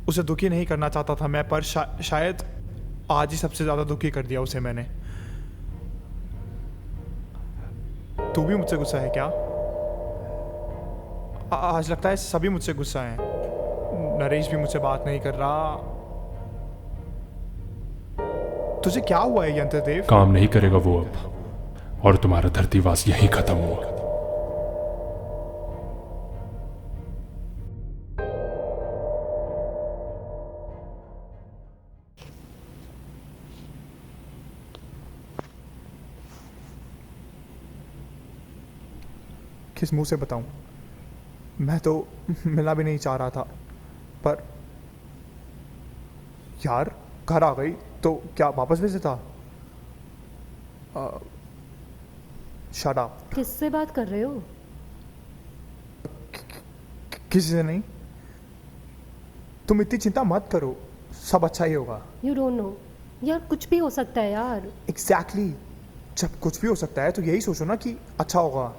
उसे दुखी नहीं करना चाहता था मैं, पर शायद आज ही सबसे ज़्यादा दुखी कर दिया उसे मैंने। तू भी मुझसे गुस्सा है क्या? आज लगता है सभी मुझसे गुस्सा हैं। नरेश भी मुझसे बात नहीं कर रहा। तुझे क्या हुआ है यंत्रदेव? काम नहीं करेगा वो अब, और तुम्हारा धरतीवास यहीं खत्म हुआ। किस मुंह से बताऊं? मैं तो मिलना भी नहीं चाह रहा था, पर यार घर आ गई तो क्या वापस भेजा था? Shut up. किससे बात कर रहे हो? किसी से नहीं। तुम इतनी चिंता मत करो, सब अच्छा ही होगा। यू डोंट नो यार, कुछ भी हो सकता है यार। एग्जैक्टली जब कुछ भी हो सकता है तो यही सोचो ना कि अच्छा होगा।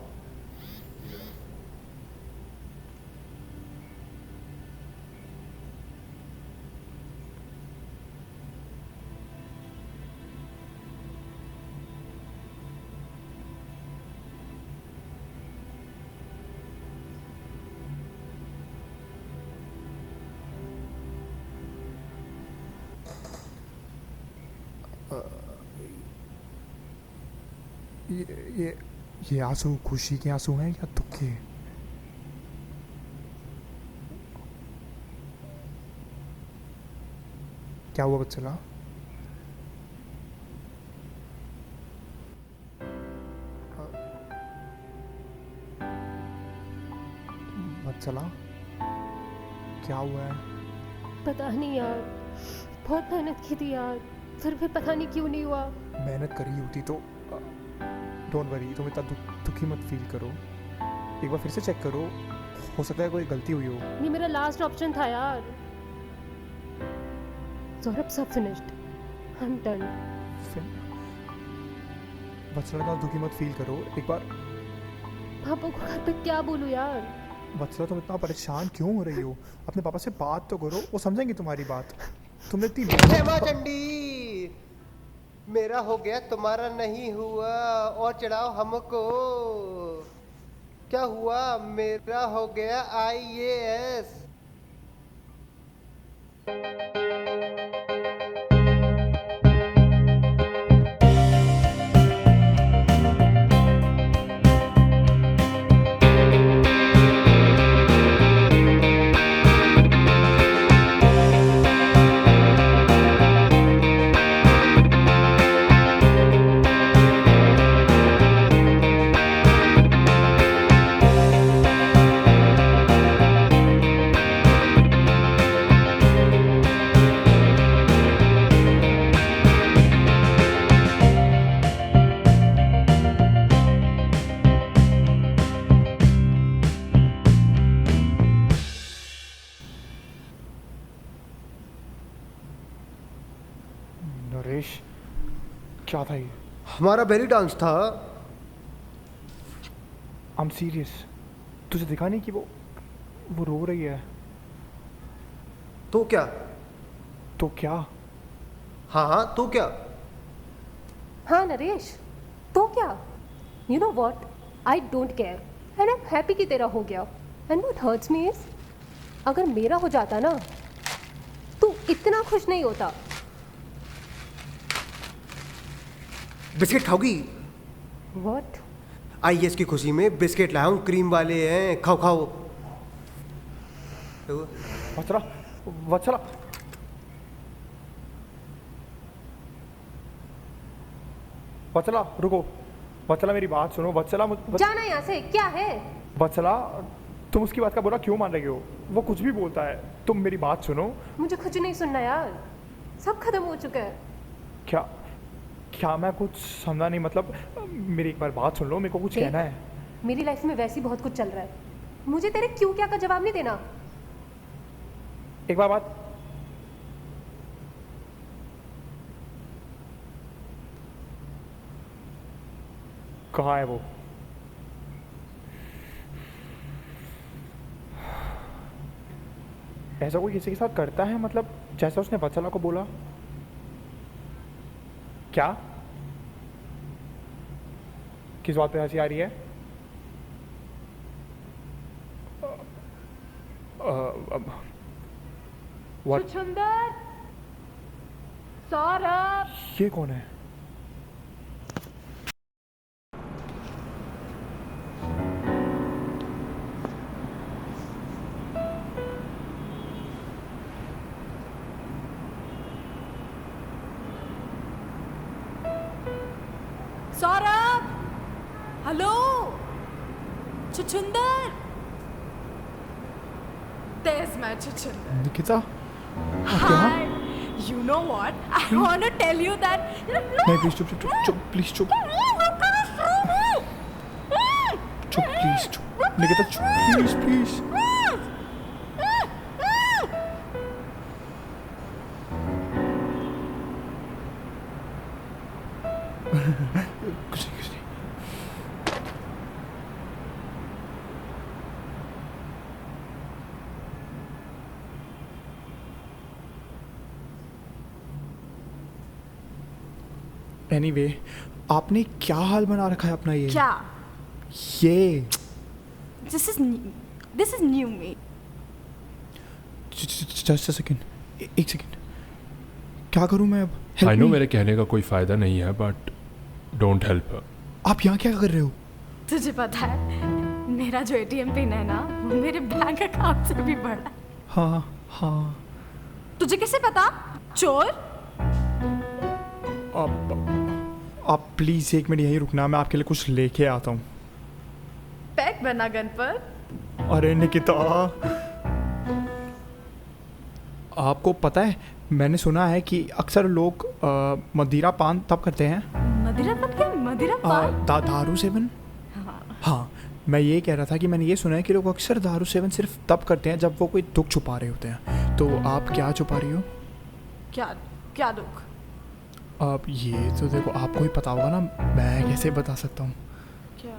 ये ये आंसू खुशी के आंसू हैं या दुख के? क्या हुआ बच्चला? बच्चला क्या हुआ है? पता नहीं यार, बहुत मेहनत की थी यार, फिर भी पता नहीं क्यों नहीं हुआ। मेहनत करी होती तो डोंट वरी, तुम इतना दुखी मत फील करो। एक बार फिर से चेक करो, हो सकता है कोई गलती हुई हो। ये मेरा लास्ट ऑप्शन था यार। सौरभ, सब फिनिश्ड, आई एम डन। बच्चला इतना दुखी मत फील करो। एक बार पापा को घर पे क्या बोलूं यार? बच्चला तुम इतना परेशान क्यों हो रही हो? अपने पापा से बात तो करो, वो समझेंगे तुम्हारी बात। तुमने इतनी हेमा चंडी, मेरा हो गया तुम्हारा नहीं हुआ, और चढ़ाओ हमको। क्या हुआ? मेरा हो गया IAS। नरेश क्या था ये? हमारा बेली डांस था। I am serious. तुझे दिखा नहीं कि वो रो रही है? तो क्या? तो क्या? हाँ हाँ, तो क्या? हाँ नरेश, तो क्या? You know what, I don't care and I am happy कि तेरा हो गया। And what hurts me is, अगर मेरा हो जाता ना तो इतना खुश नहीं होता। बिस्किट खाओगी? व्हाट? IAS की खुशी में बिस्किट लाया हूँ, क्रीम वाले हैं, खाओ खाओ। वत्सला, वत्सला, वत्सला रुको। वत्सला मेरी बात सुनो। वत्सला जाना यहाँ से, क्या है? वत्सला तुम उसकी बात का बुरा क्यों मान रही हो? वो कुछ भी बोलता है, तुम मेरी बात सुनो। मुझे कुछ नहीं सुनना यार, सब खत्म हो चुका है। क्या क्या मैं कुछ समझा नहीं। मतलब मेरी एक बार बात सुन लो, मेरे को कुछ देख, कहना है। मेरी लाइफ में वैसे ही बहुत कुछ चल रहा है, मुझे तेरे क्यों क्या का जवाब नहीं देना। एक बार बात। कहाँ है वो? ऐसा कोई किसी के साथ करता है, मतलब जैसा उसने वत्सला को बोला? क्या? किस बात पे हंसी आ रही है? What? छुछुंदर, सौरभ, ये कौन है? सौरभ, हेलो, छुछुंदर, there's my छुछुंदर. Nikita? Hi, you know what? I want to tell you that. नहीं प्लीज चुप चुप चुप चुप प्लीज चुप चुप प्लीज चुप निकिता चुप प्लीज प्लीज कुछ नहीं कुछ नहीं एनीवे आपने क्या हाल बना रखा है अपना ये क्या? ये This is new me. Just a second एक सेकंड क्या करूं मैं अब आई Help नो me. मेरे कहने का कोई फ़ायदा नहीं है बट डोंट हेल्प. आप यहाँ क्या कर रहे हो? तुझे पता है मेरा जो ATM पिन है ना वो मेरे बैंक अकाउंट से भी बड़ा है. हाँ हाँ तुझे कैसे पता? चोर? आप प्लीज़ एक मिनट यहीं रुकना, मैं आपके लिए कुछ लेके आता हूँ. पैक बना गन पर. अरे निकिता आपको पता है मैंने सुना है कि अक्सर लोग मदिरा पान तब करते हैं मदिरा पत क्या? मदिरा पान? दारू सेवन. हाँ मैं ये कह रहा था कि मैंने ये सुना है कि लोग अक्सर दारू सेवन सिर्फ तब करते हैं जब वो कोई दुख छुपा रहे होते हैं. तो आप क्या छुपा रही हो? क्या क्या दुख? अब ये तो देखो आपको ही पता होगा ना, मैं कैसे बता सकता हूँ. क्या?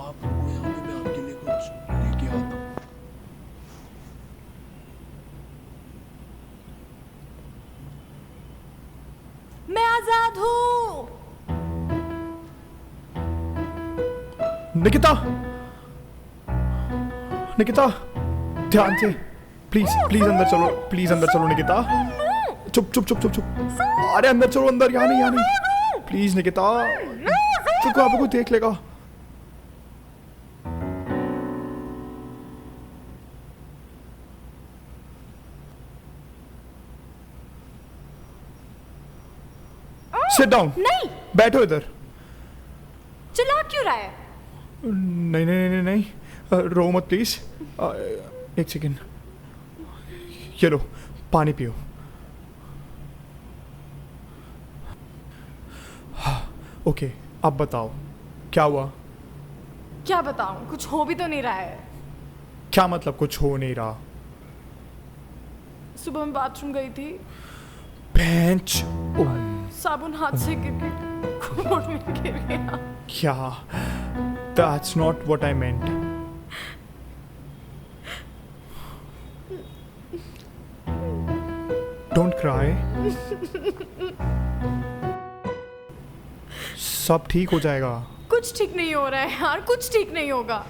आप रुको यहाँ पे, मैं आपके लिए कुछ लेके आता हूँ. मैं आजाद हूँ. निकिता निकिता ध्यान से प्लीज प्लीज अंदर चलो, प्लीज अंदर चलो निकिता. चुप चुप चुप चुप चुप अरे अंदर चलो, अंदर यहाँ नहीं यहाँ नहीं प्लीज निकिता. देखो आपको कोई देख लेगा. Sit down. नहीं. बैठो इधर. चिल्ला क्यों रहा है? नहीं नहीं नहीं नहीं रो मत प्लीज. एक सेकेंड ये लो पानी पियो. ओके अब बताओ क्या हुआ? क्या बताऊं? कुछ हो भी तो नहीं रहा है. क्या मतलब कुछ हो नहीं रहा? सुबह मैं बाथरूम गई थी, बेंच. साबुन हाथ से गिर गई, कोट में गिर गया. क्या? That's not what I meant. Don't cry. सब ठीक हो जाएगा. कुछ ठीक नहीं हो रहा है यार, कुछ ठीक नहीं होगा.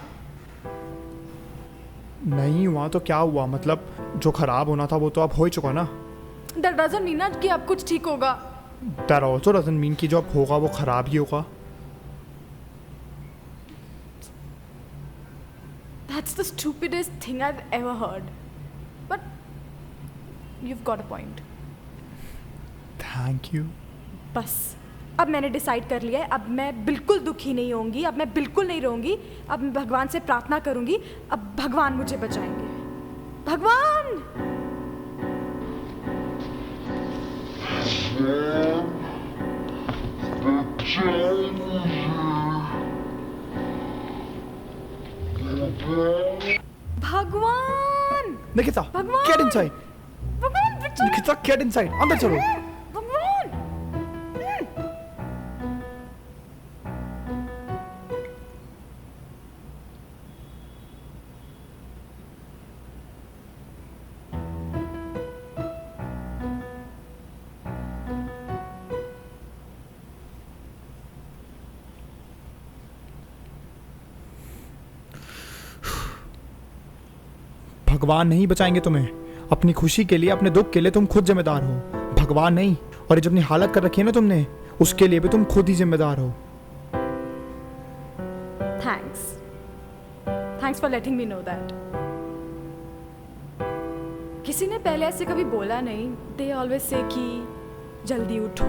नहीं हुआ तो क्या हुआ? मतलब जो खराब होना था वो तो अब हो ही चुका ना. That doesn't mean ना कि अब कुछ ठीक होगा. That also doesn't mean कि जो अब होगा वो खराब ही होगा. That's the stupidest thing I've ever heard. But you've got a point. Thank you. बस अब मैंने डिसाइड कर लिया है. अब मैं बिल्कुल दुखी नहीं होंगी, अब मैं बिल्कुल नहीं रोऊंगी. अब मैं भगवान से प्रार्थना करूंगी. अब भगवान मुझे बचाएंगे. भगवान. भगवान. निकिता भगवान! get inside. भगवान बचाओ. Nikita get inside. अंदर चलो. भगवान. भगवान नहीं बचाएंगे तुम्हें। अपनी खुशी के लिए, अपने दुख के लिए तुम खुद जिम्मेदार हो, भगवान नहीं। और ये जो अपनी हालत कर रखी है ना तुमने, उसके लिए भी तुम खुद ही जिम्मेदार हो। Thanks for letting me know that. किसी ने पहले ऐसे कभी बोला नहीं। दे ऑलवेज से कि जल्दी उठो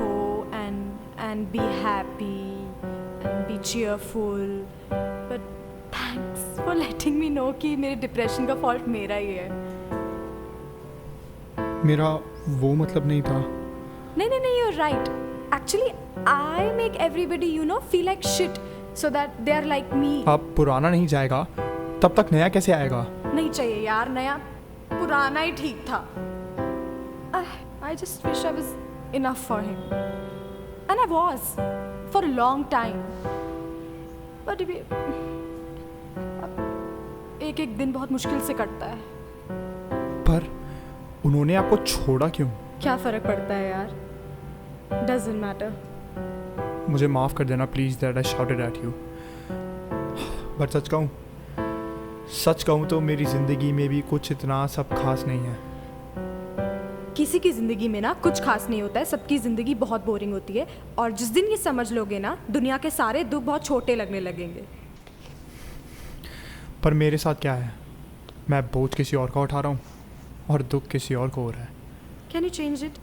and be happy and be cheerful, but thanks for letting me know कि मेरे डिप्रेशन का फॉल्ट मेरा ही है। मेरा वो मतलब नहीं था। नहीं, you're right. Actually, I make everybody, feel like shit so that they are like me. अब पुराना नहीं जाएगा, तब तक नया कैसे आएगा? नहीं चाहिए यार नया, पुराना ही ठीक था। I just wish I was enough for him. And I was for a long time. But एक दिन बहुत मुश्किल से कटता है। पर उन्होंने आपको छोड़ा क्यों? क्या फर्क पड़ता है यार? Doesn't matter. मुझे माफ़ कर देना please that I shouted at you. But सच कहूँ तो मेरी ज़िंदगी में भी कुछ इतना सब खास नहीं है। किसी की ज़िंदगी में ना कुछ खास नहीं होता है, सबकी ज़िंदगी बहुत बोरिंग होती है। और जिस दिन ये समझ लोगे ना, दुनिया के सारे दुख बहुत छोटे लगने लगेंगे। पर मेरे साथ क्या है? मैं बोझ किसी और का उठा रहा हूँ और दुख किसी और को हो रहा है। Can you change it?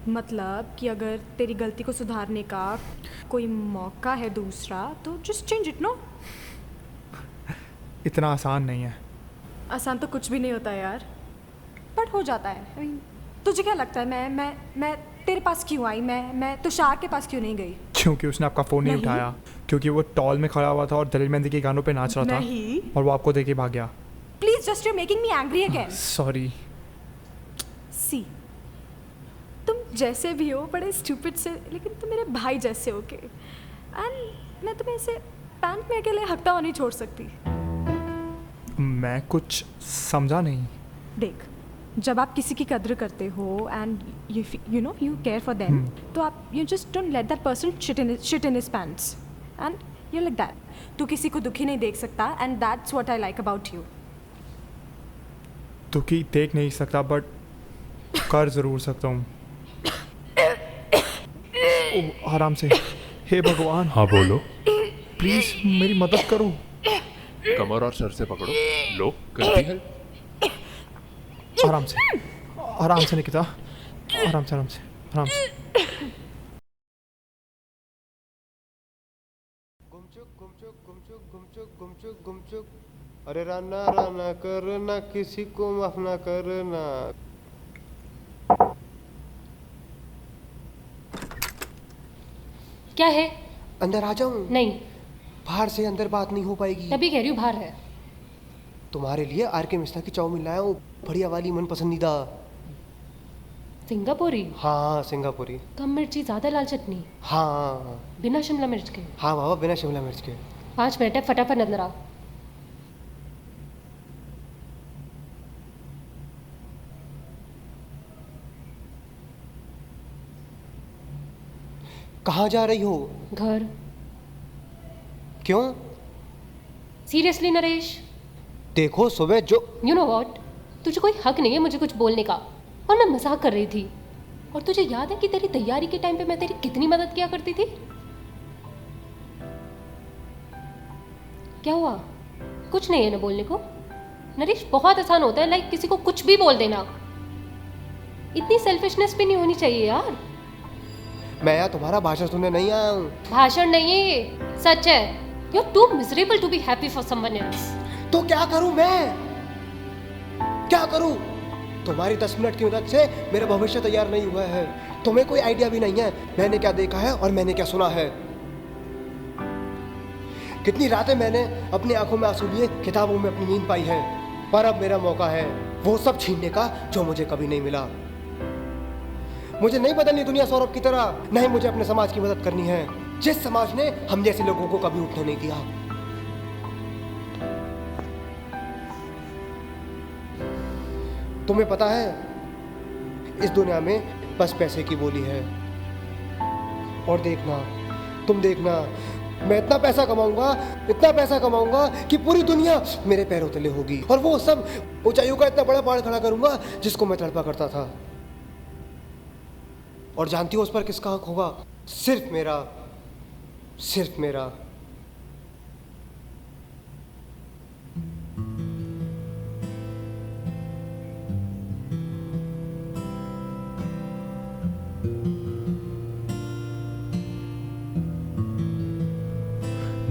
मतलब कि अगर तेरी गलती को सुधारने का कोई मौका है दूसरा, तो जस्ट चेंज इट। नो, इतना आसान नहीं है। आसान तो कुछ भी नहीं होता यार, बट हो जाता है। I mean, तुझे क्या लगता है मैं तेरे पास क्यों आई? मैं तुषार के पास क्यों नहीं गई? क्योंकि उसने आपका फ़ोन नहीं उठाया, क्योंकि वो टॉल में खड़ा हुआ था और दलील मेहंदी के गानों पे नाच रहा था नहीं। और वो आपको देके भाग गया। Please just you making me angry again. Sorry. See, तुम जैसे भी हो, बड़े स्टूपिड से, लेकिन तुम मेरे भाई जैसे हो के। एंड मैं तुम्हें ऐसे पैंट में अकेले हकता हुआ नहीं छोड़ सकती। मैं कुछ समझा नहीं। देख, जब आप किसी की कद्र करते हो and you care for them, तो आप you just don't let that person shit in his pants and you like that. तू किसी को दुखी नहीं देख सकता and that's what I like about you. दुखी देख नहीं सकता, बट कर ज़रूर सकता हूँ। आराम से। हे भगवान। हाँ बोलो। प्लीज़ मेरी मदद करो। कमर और सर से पकड़ो। लो, करती है। आराम से निकिता, आराम से। गुमचुक। अरे राना करना, किसी को माफ ना करना। क्या है? अंदर आ जाऊं? नहीं, बाहर से अंदर बात नहीं हो पाएगी। तभी कह रही हूँ बाहर है। तुम्हारे लिए आर के मिश्रा की चाउमीन लाया हूँ, बढ़िया वाली, मन पसंदीदा। सिंगापुरी? हाँ, सिंगापुरी। कम मिर्ची ज़्यादा लाल चटनी? हाँ। बिना शिमला मिर्च के? हाँ बाबा, बिना शिमला मिर्च के। 5 मिनट है, फटाफट अंदर आओ। कहाँ जा रही हो? घर। क्यों? सीरियसली नरेश? देखो सुबह जो यू नो व्हाट, तुझे कोई हक नहीं है मुझे कुछ बोलने का। और मैं मजाक कर रही थी। और तुझे याद है कि तेरी तैयारी के टाइम पे मैं तेरी कितनी मदद किया करती थी? क्या हुआ? कुछ नहीं है ना बोलने को? नरेश, बहुत आसान होता है लाइक किसी को कुछ भी बोल देना। इतनी सेल्फिशनेस भी नहीं होनी चाहिए यार। मैं यहाँ तुम्हारा भाषण सुनने नहीं आया हूँ। भाषण नहीं है ये, सच है। You are too miserable to be happy for someone else. तो क्या करूँ मैं? क्या करूँ? तुम्हारी 10 मिनट की मदद से मेरा भविष्य तैयार नहीं हुआ है। तुम्हें कोई आइडिया भी नहीं है मैंने क्या देखा है और मैंने क्या सुना है। कितनी रातें मैंने अपनी आंखों में आंसू लिए किताबों में अपनी नींद पाई है। पर अब मेरा मौका है वो सब छीनने का जो मुझे कभी नहीं मिला। मुझे नहीं बदलनी दुनिया सौरभ की तरह, नहीं मुझे अपने समाज की मदद करनी है, जिस समाज ने हम जैसे लोगों को कभी उठने नहीं दिया। तुम्हें पता है इस दुनिया में बस पैसे की बोली है। और देखना, तुम देखना, मैं इतना पैसा कमाऊंगा कि पूरी दुनिया मेरे पैरों तले होगी, और वो सब ऊंचाइयों का इतना बड़ा पहाड़ खड़ा करूंगा जिसको मैं तड़पा करता था। और जानती हो उस पर किसका हक होगा? सिर्फ मेरा।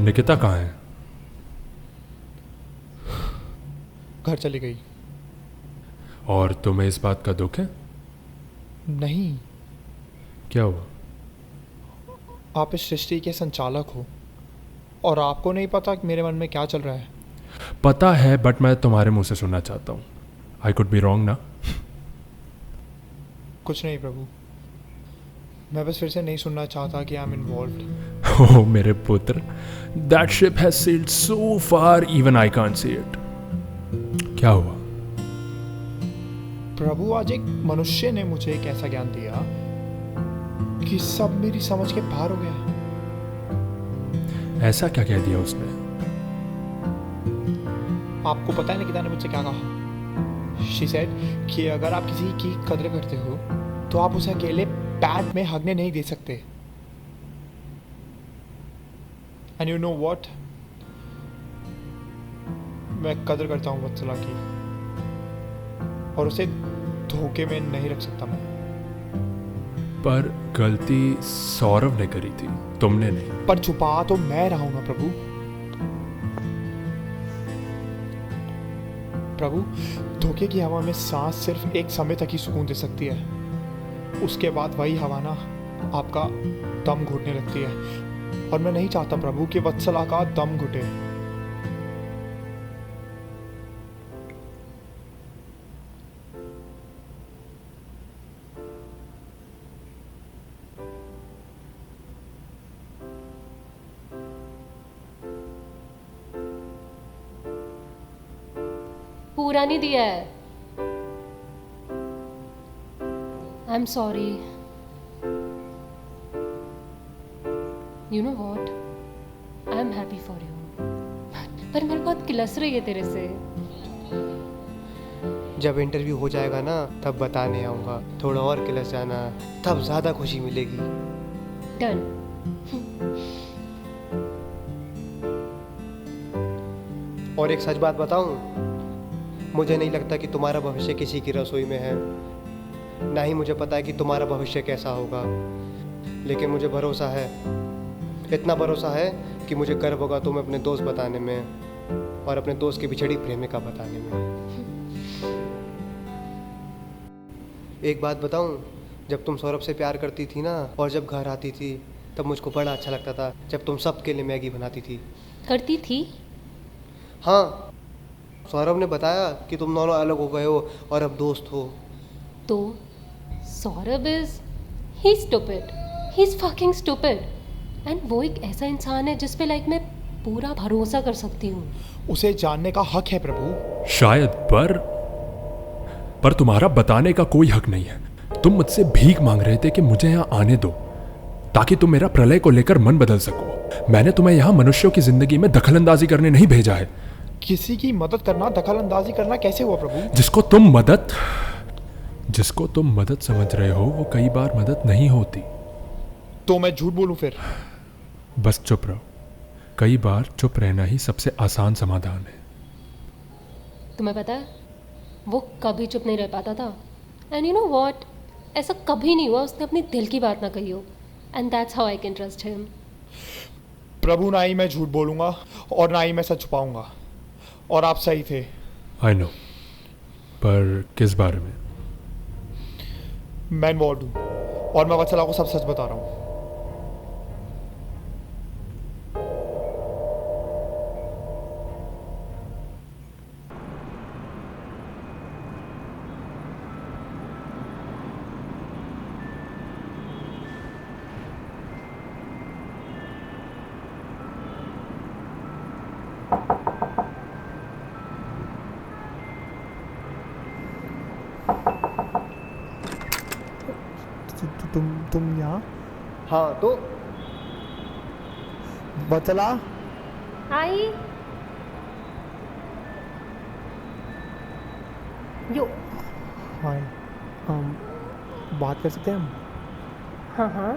निकिता कहाँ है? घर चली गई। और तुम्हें इस बात का दुख है? नहीं, क्या हुआ? आप इस सृष्टि के संचालक हो और आपको नहीं पता कि मेरे मन में क्या चल रहा है। पता है, बट मैं तुम्हारे मुंह से सुनना चाहता हूँ। आई कुड बी रॉन्ग ना? कुछ नहीं प्रभु, मैं बस फिर से नहीं सुनना चाहता कि आई एम इन्वॉल्व्ड। ओह मेरे पुत्र, that ship has sailed so far even I can't see it. क्या हुआ? प्रभु, आज एक मनुष्य ने मुझे एक ऐसा ज्ञान दिया कि सब मेरी समझ के बाहर हो गया। ऐसा क्या कह दिया उसने? आपको पता है निकिता ने मुझसे क्या कहा? शी सेड कि अगर आप किसी की कदर करते हो तो आप उसे अकेले पैट में हगने नहीं दे सकते। एंड यू नो व्हाट, मैं कदर करता हूँ वत्सला की, और उसे धोखे में नहीं रख सकता मैं। पर गलती सौरभ ने करी थी, तुमने नहीं। पर छुपा तो मैं रहा हूं ना प्रभु। प्रभु, धोखे की हवा में सांस सिर्फ एक समय तक ही सुकून दे सकती है। उसके बाद वही हवा ना आपका दम घुटने लगती है, और मैं नहीं चाहता प्रभु कि वत्सला का दम घुटे। पूरा नहीं दिया है। I am sorry. You know what, I am happy for you, पर मेरे बहुत किलस रही है तेरे से। जब इंटरव्यू हो जाएगा ना तब बताने आऊंगा। थोड़ा और किलस जाना, तब ज्यादा खुशी मिलेगी। डन। और एक सच बात बताऊं, मुझे नहीं लगता कि तुम्हारा भविष्य किसी की रसोई में है। ना ही मुझे पता है कि तुम्हारा भविष्य कैसा होगा, लेकिन मुझे भरोसा है, इतना भरोसा है कि मुझे गर्व होगा तुम्हें अपने दोस्त बताने में, और अपने दोस्त की बिछड़ी प्रेमिका बताने में। एक बात बताऊं, जब तुम सौरभ से प्यार करती थी ना, और जब घर आती थी, तब मुझको बड़ा अच्छा लगता था जब तुम सबके लिए मैगी बनाती थी। करती थी? हाँ, सौरभ ने बताया कि तुम दोनों अलग हो गए हो और अब दोस्त हो। तो Saurabh is he stupid, he is fucking stupid, and वो एक ऐसा इंसान है जिस पे लाइक मैं पूरा भरोसा कर सकती हूँ। उसे जानने का हक है प्रभु। शायद, पर तुम्हारा बताने का कोई हक नहीं है। तुम मुझसे भीख मांग रहे थे कि मुझे यहाँ आने दो ताकि तुम मेरा प्रलय को लेकर मन बदल सको। मैंने तुम्हें यहाँ मनुष्यों की जिंदगी में दखलंदाजी करने नहीं भेजा है। किसी की मदद करना दखलंदाजी करना कैसे हुआ प्रभु? जिसको तुम मदद समझ रहे हो वो कई बार मदद नहीं होती। तो मैं झूठ बोलूं फिर? बस चुप रहो। कई बार चुप रहना ही सबसे आसान समाधान है। तुम्हें पता है वो कभी चुप नहीं रह पाता था, एंड यू नो व्हाट, ऐसा कभी नहीं हुआ उसने अपनी दिल की बात ना कही हो, and that's how I can trust him. Prabhu, ना ही मैं झूठ बोलूंगा और ना ही मैं सच छुपाऊंगा, और आप सही थे। आई नो, पर किस बारे में? मैं इन्वॉल्व हूँ और मैं वत्सला को सब सच बता रहा हूँ। तुम यहाँ? हाँ, तो बतला। आई यो। हाय, बात कर सकते हैं हम हाँ हाँ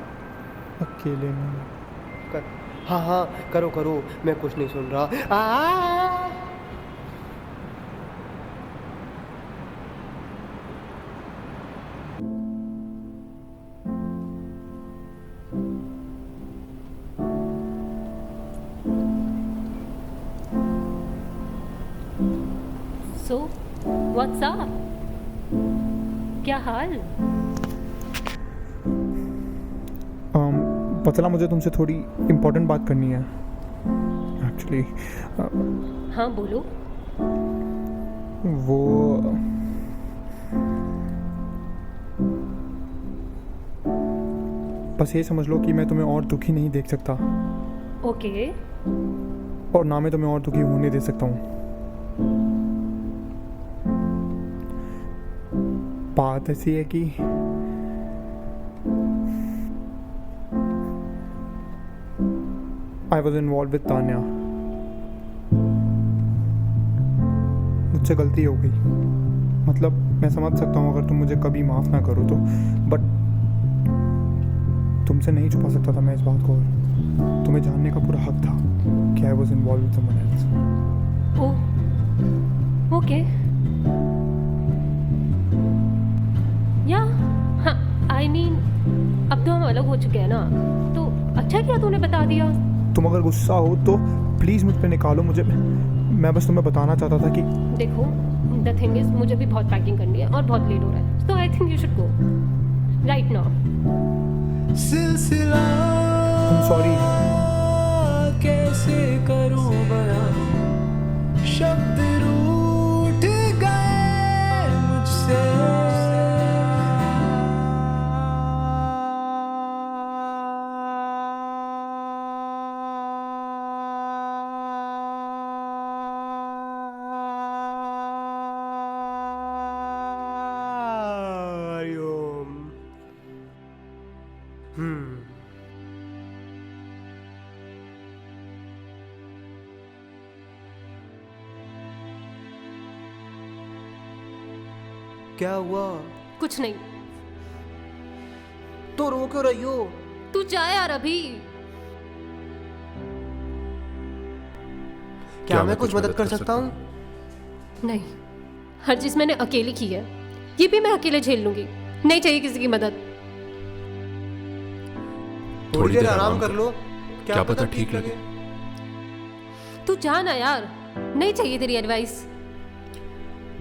अकेले में? हाँ हाँ करो करो, मैं कुछ नहीं सुन रहा। सो व्हाट्स अप, क्या हाल? बतला, मुझे तुमसे थोड़ी इम्पोर्टेंट बात करनी है एक्चुअली। हाँ बोलो। वो बस ये समझ लो कि मैं तुम्हें और दुखी नहीं देख सकता, ओके और ना मैं तुम्हें और दुखी होने दे सकता हूँ। बात ऐसी है कि I was involve with Tanya. मुझसे गलती हो गई, मतलब मैं समझ सकता हूँ अगर तुम मुझे कभी माफ़ ना करो तो, बट तुमसे नहीं छुपा सकता था मैं इस बात को। तुम्हें जानने का पूरा हक था कि I was involve with someone else. Oh okay या हाँ, आई मीन अब तो हम अलग हो चुके हैं ना, तो अच्छा किया तूने बता दिया। तुम अगर गुस्सा हो तो प्लीज़ मुझ पे निकालो मुझे। मैं बस तुम्हें बताना चाहता था कि देखो द थिंग इज, मुझे भी बहुत पैकिंग करनी है और बहुत लेट हो रहा है, तो I think you should go right now. सिलसिला आई एम सॉरी। कैसे करूं बयां, शब्द रूठ गए मुझसे। क्या हुआ? कुछ नहीं, तो रो क्यों रही हो? तू जा यार अभी। क्या मैं कुछ मदद कर सकता हूँ? नहीं, हर चीज मैंने अकेली की है, ये भी मैं अकेले झेल लूंगी, नहीं चाहिए किसी की मदद। थोड़ी देर आराम कर लो, क्या पता ठीक लगे। तू जा ना यार, नहीं चाहिए तेरी एडवाइस।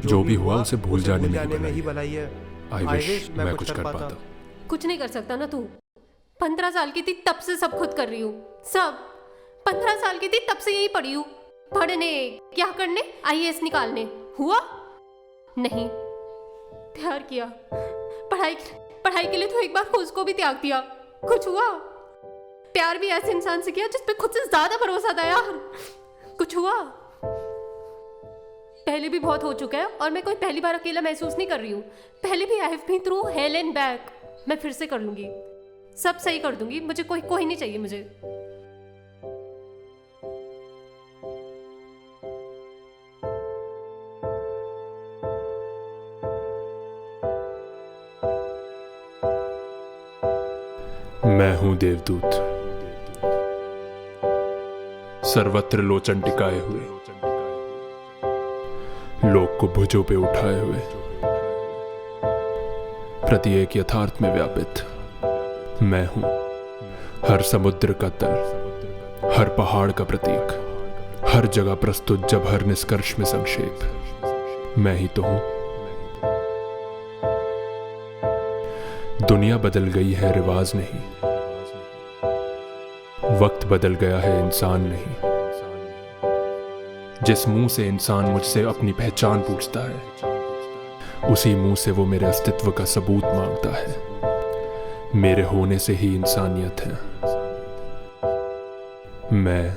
जो भी हुआ उसे भूल जाने में ही भलाई है। आई विश मैं कुछ कर पाता। कुछ नहीं कर सकता ना तू। 15 साल की थी तब से सब खुद कर रही हूँ, सब। 15 साल की थी तब से यही पढ़ी हूँ, पढ़ने क्या करने, IAS निकालने। हुआ नहीं, प्यार किया, पढ़ाई के लिए तो एक बार उसको भी त्याग दिया। कुछ हुआ? प्यार भी ऐसे इंसान से किया जिस पे खुद से ज्यादा भरोसा था यार। कुछ हुआ? पहले भी बहुत हो चुका है और मैं कोई पहली बार अकेला महसूस नहीं कर रही हूँ। पहले भी I have been through hell and back. मैं फिर से कर लूंगी, सब सही कर दूंगी। मुझे कोई नहीं चाहिए मुझे। मैं हूं देवदूत, सर्वत्र लोचन टिकाए हुए, लोक को भुजों पे उठाए हुए, प्रत्येक यथार्थ में व्यापित। मैं हूं हर समुद्र का तल, हर पहाड़ का प्रतीक, हर जगह प्रस्तुत जब हर निष्कर्ष में संक्षेप। मैं ही तो हूं। दुनिया बदल गई है, रिवाज नहीं। वक्त बदल गया है, इंसान नहीं। जिस मुंह से इंसान मुझसे अपनी पहचान पूछता है, उसी मुंह से वो मेरे अस्तित्व का सबूत मांगता है। मेरे होने से ही इंसानियत है। मैं